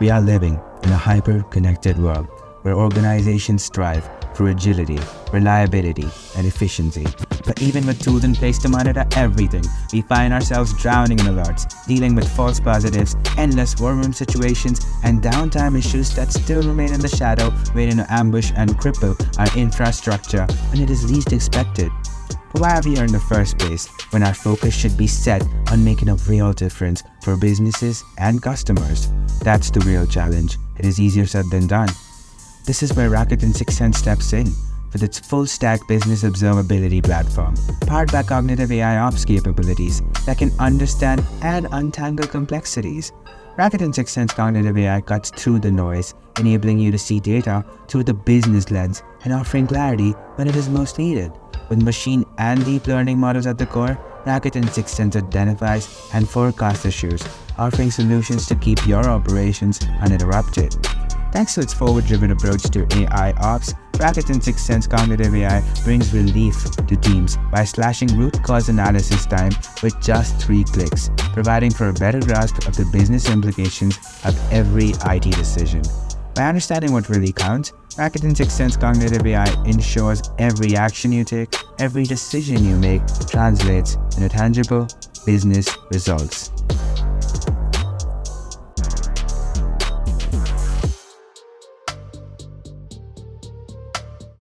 We are living in a hyper-connected world where organizations strive for agility, reliability, and efficiency. But even with tools in place to monitor everything, we find ourselves drowning in alerts, dealing with false positives, endless war room situations, and downtime issues that still remain in the shadow, waiting to ambush and cripple our infrastructure when it is least expected. But why are we here in the first place when our focus should be set on making a real difference for businesses and customers? That's the real challenge. It is easier said than done. This is where Rakuten SixthSense steps in with its full-stack business observability platform, powered by cognitive AI ops capabilities that can understand and untangle complexities. Rakuten SixthSense Cognitive AI cuts through the noise, enabling you to see data through the business lens and offering clarity when it is most needed. With machine and deep learning models at the core, Rakuten SixthSense identifies and forecasts issues, offering solutions to keep your operations uninterrupted. Thanks to its forward-driven approach to AI ops, Rakuten SixthSense Cognitive AI brings relief to teams by slashing root cause analysis time with just 3 clicks, providing for a better grasp of the business implications of every IT decision. By understanding what really counts, Rakuten SixthSense Cognitive AI ensures every action you take, every decision you make translates into tangible business results.